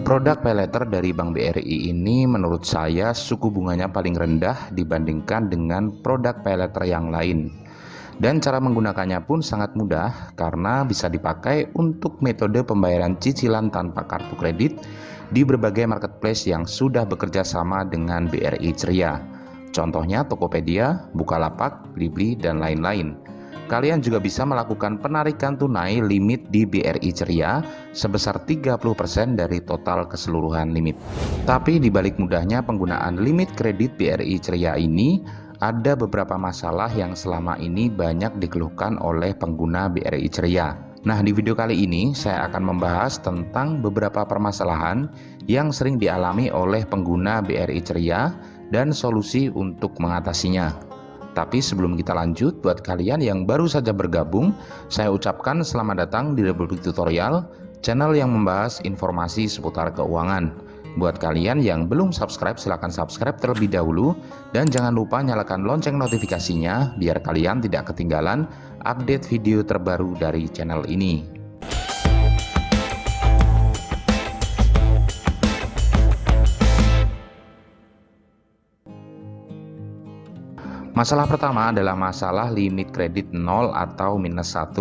Produk paylater dari Bank BRI ini menurut saya suku bunganya paling rendah dibandingkan dengan produk paylater yang lain. Dan cara menggunakannya pun sangat mudah karena bisa dipakai untuk metode pembayaran cicilan tanpa kartu kredit di berbagai marketplace yang sudah bekerja sama dengan BRI Ceria. Contohnya Tokopedia, Bukalapak, Blibli, dan lain-lain. Kalian juga bisa melakukan penarikan tunai limit di BRI Ceria sebesar 30% dari total keseluruhan limit. Tapi di balik mudahnya penggunaan limit kredit BRI Ceria ini, ada beberapa masalah yang selama ini banyak dikeluhkan oleh pengguna BRI Ceria. Nah, di video kali ini saya akan membahas tentang beberapa permasalahan yang sering dialami oleh pengguna BRI Ceria dan solusi untuk mengatasinya. Tapi sebelum kita lanjut, buat kalian yang baru saja bergabung, saya ucapkan selamat datang di Republik Tutorial, channel yang membahas informasi seputar keuangan. Buat kalian yang belum subscribe, silahkan subscribe terlebih dahulu, dan jangan lupa nyalakan lonceng notifikasinya, biar kalian tidak ketinggalan update video terbaru dari channel ini. Masalah pertama adalah masalah limit kredit 0 atau minus 1.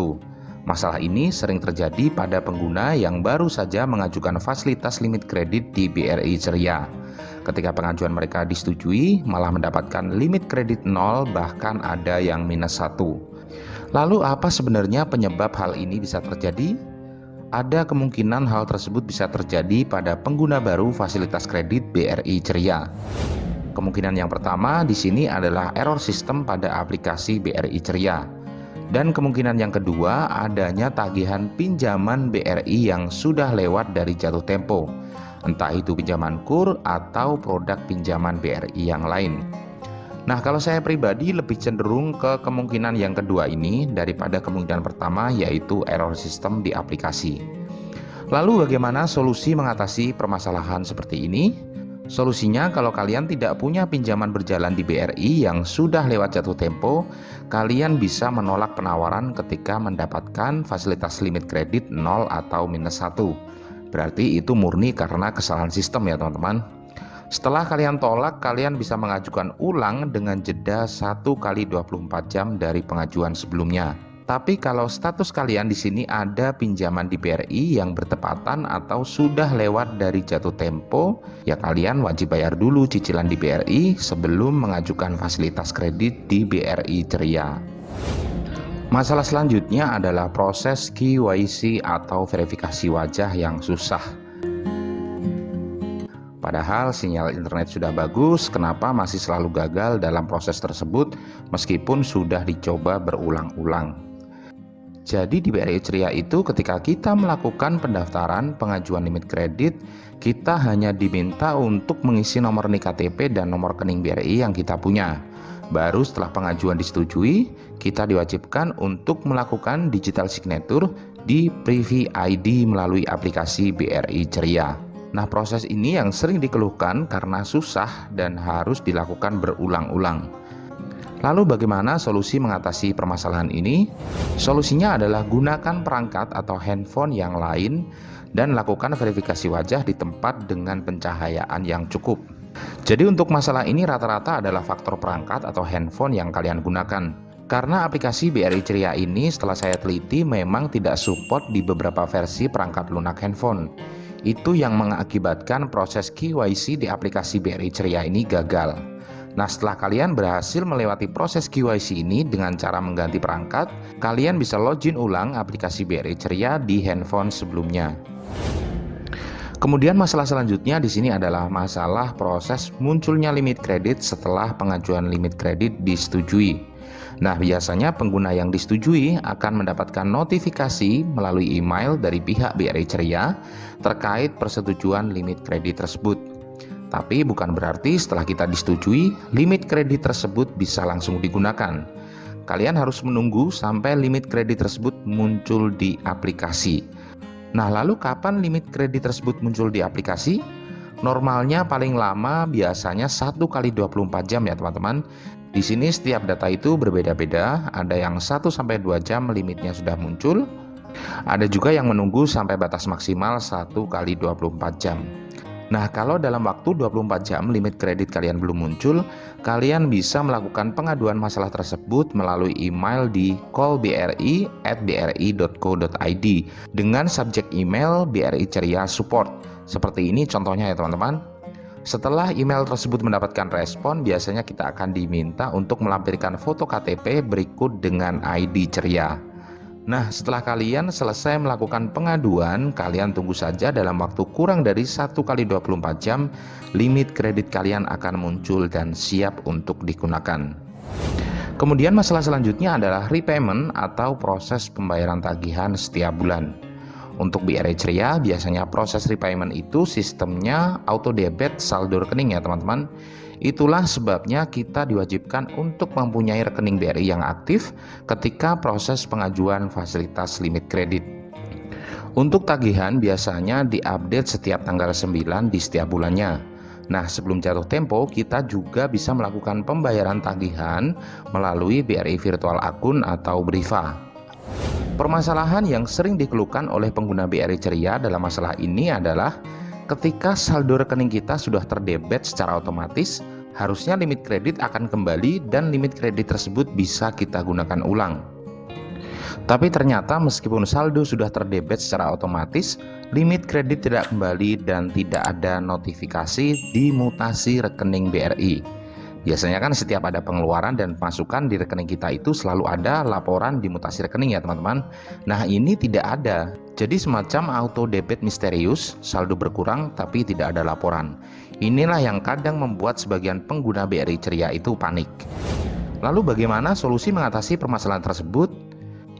Masalah ini sering terjadi pada pengguna yang baru saja mengajukan fasilitas limit kredit di BRI Ceria. Ketika pengajuan mereka disetujui, malah mendapatkan limit kredit 0, bahkan ada yang minus 1. Lalu apa sebenarnya penyebab hal ini bisa terjadi? Ada kemungkinan hal tersebut bisa terjadi pada pengguna baru fasilitas kredit BRI Ceria. Kemungkinan yang pertama di sini adalah error sistem pada aplikasi BRI Ceria. Dan kemungkinan yang kedua adanya tagihan pinjaman BRI yang sudah lewat dari jatuh tempo. Entah itu pinjaman KUR atau produk pinjaman BRI yang lain. Nah, kalau saya pribadi lebih cenderung ke kemungkinan yang kedua ini daripada kemungkinan pertama, yaitu error sistem di aplikasi. Lalu bagaimana solusi mengatasi permasalahan seperti ini? Solusinya, kalau kalian tidak punya pinjaman berjalan di BRI yang sudah lewat jatuh tempo, kalian bisa menolak penawaran ketika mendapatkan fasilitas limit kredit 0 atau minus 1. Berarti itu murni karena kesalahan sistem ya teman-teman. Setelah kalian tolak, kalian bisa mengajukan ulang dengan jeda 1 kali 24 jam dari pengajuan sebelumnya. Tapi kalau status kalian di sini ada pinjaman di BRI yang bertepatan atau sudah lewat dari jatuh tempo, ya kalian wajib bayar dulu cicilan di BRI sebelum mengajukan fasilitas kredit di BRI Ceria. Masalah selanjutnya adalah proses KYC atau verifikasi wajah yang susah. Padahal sinyal internet sudah bagus, kenapa masih selalu gagal dalam proses tersebut meskipun sudah dicoba berulang-ulang? Jadi di BRI Ceria itu ketika kita melakukan pendaftaran pengajuan limit kredit, kita hanya diminta untuk mengisi nomor NIK KTP dan nomor rekening BRI yang kita punya. Baru setelah pengajuan disetujui, kita diwajibkan untuk melakukan digital signature di Privy ID melalui aplikasi BRI Ceria. Nah, proses ini yang sering dikeluhkan karena susah dan harus dilakukan berulang-ulang. Lalu bagaimana solusi mengatasi permasalahan ini? Solusinya adalah gunakan perangkat atau handphone yang lain dan lakukan verifikasi wajah di tempat dengan pencahayaan yang cukup. Jadi untuk masalah ini rata-rata adalah faktor perangkat atau handphone yang kalian gunakan. Karena aplikasi BRI Ceria ini setelah saya teliti memang tidak support di beberapa versi perangkat lunak handphone. Itu yang mengakibatkan proses KYC di aplikasi BRI Ceria ini gagal. Nah, setelah kalian berhasil melewati proses KYC ini dengan cara mengganti perangkat, kalian bisa login ulang aplikasi BRI Ceria di handphone sebelumnya. Kemudian masalah selanjutnya di sini adalah masalah proses munculnya limit kredit setelah pengajuan limit kredit disetujui. Nah, biasanya pengguna yang disetujui akan mendapatkan notifikasi melalui email dari pihak BRI Ceria terkait persetujuan limit kredit tersebut. Tapi bukan berarti setelah kita disetujui, limit kredit tersebut bisa langsung digunakan. Kalian harus menunggu sampai limit kredit tersebut muncul di aplikasi. Nah, lalu kapan limit kredit tersebut muncul di aplikasi? Normalnya paling lama biasanya 1 kali 24 jam ya teman-teman. Di sini setiap data itu berbeda-beda, ada yang 1 sampai 2 jam limitnya sudah muncul, Ada juga yang menunggu sampai batas maksimal 1 kali 24 jam. Nah, kalau dalam waktu 24 jam limit kredit kalian belum muncul, kalian bisa melakukan pengaduan masalah tersebut melalui email di callbri@bri.co.id dengan subjek email BRI Ceria Support. Seperti ini contohnya ya teman-teman. Setelah email tersebut mendapatkan respon, biasanya kita akan diminta untuk melampirkan foto KTP berikut dengan ID Ceria. Nah, setelah kalian selesai melakukan pengaduan, kalian tunggu saja dalam waktu kurang dari 1 kali 24 jam, limit kredit kalian akan muncul dan siap untuk digunakan. Kemudian masalah selanjutnya adalah repayment atau proses pembayaran tagihan setiap bulan. Untuk BRI Ceria, biasanya proses repayment itu sistemnya auto debit saldo rekening ya teman-teman. Itulah sebabnya kita diwajibkan untuk mempunyai rekening BRI yang aktif ketika proses pengajuan fasilitas limit kredit. Untuk tagihan biasanya diupdate setiap tanggal 9 di setiap bulannya. Nah, sebelum jatuh tempo, kita juga bisa melakukan pembayaran tagihan melalui BRI Virtual Akun atau BRIVA. Permasalahan yang sering dikeluhkan oleh pengguna BRI Ceria dalam masalah ini adalah ketika saldo rekening kita sudah terdebet secara otomatis, harusnya limit kredit akan kembali dan limit kredit tersebut bisa kita gunakan ulang. Tapi ternyata meskipun saldo sudah terdebet secara otomatis, limit kredit tidak kembali dan tidak ada notifikasi di mutasi rekening BRI. Biasanya kan setiap ada pengeluaran dan pemasukan di rekening kita itu selalu ada laporan di mutasi rekening ya teman-teman. Nah, ini tidak ada. Jadi semacam auto debit misterius, saldo berkurang tapi tidak ada laporan. Inilah yang kadang membuat sebagian pengguna BRI Ceria itu panik. Lalu bagaimana solusi mengatasi permasalahan tersebut?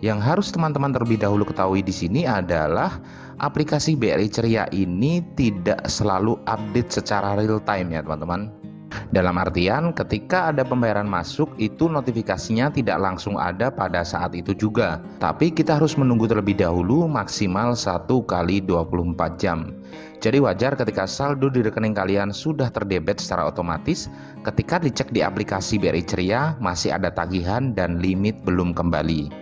Yang harus teman-teman terlebih dahulu ketahui di sini adalah aplikasi BRI Ceria ini tidak selalu update secara real time ya teman-teman. Dalam artian ketika ada pembayaran masuk itu notifikasinya tidak langsung ada pada saat itu juga. Tapi kita harus menunggu terlebih dahulu maksimal 1 kali 24 jam. Jadi wajar ketika saldo di rekening kalian sudah terdebet secara otomatis, ketika dicek di aplikasi BRI Ceria masih ada tagihan dan limit belum kembali.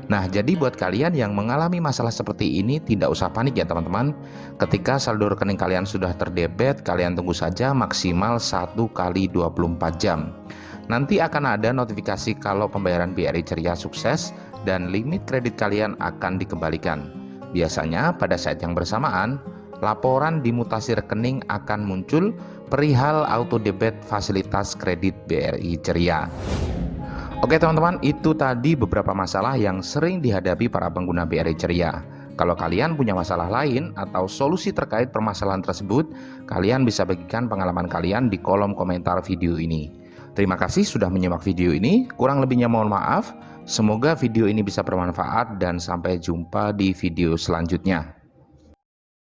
Nah, jadi buat kalian yang mengalami masalah seperti ini tidak usah panik ya teman-teman. Ketika saldo rekening kalian sudah terdebet, kalian tunggu saja maksimal 1 kali 24 jam. Nanti akan ada notifikasi kalau pembayaran BRI Ceria sukses dan limit kredit kalian akan dikembalikan. Biasanya pada saat yang bersamaan, laporan di mutasi rekening akan muncul perihal auto debit fasilitas kredit BRI Ceria. Oke teman-teman, itu tadi beberapa masalah yang sering dihadapi para pengguna BRI Ceria. Kalau kalian punya masalah lain atau solusi terkait permasalahan tersebut, kalian bisa bagikan pengalaman kalian di kolom komentar video ini. Terima kasih sudah menyimak video ini, kurang lebihnya mohon maaf. Semoga video ini bisa bermanfaat dan sampai jumpa di video selanjutnya.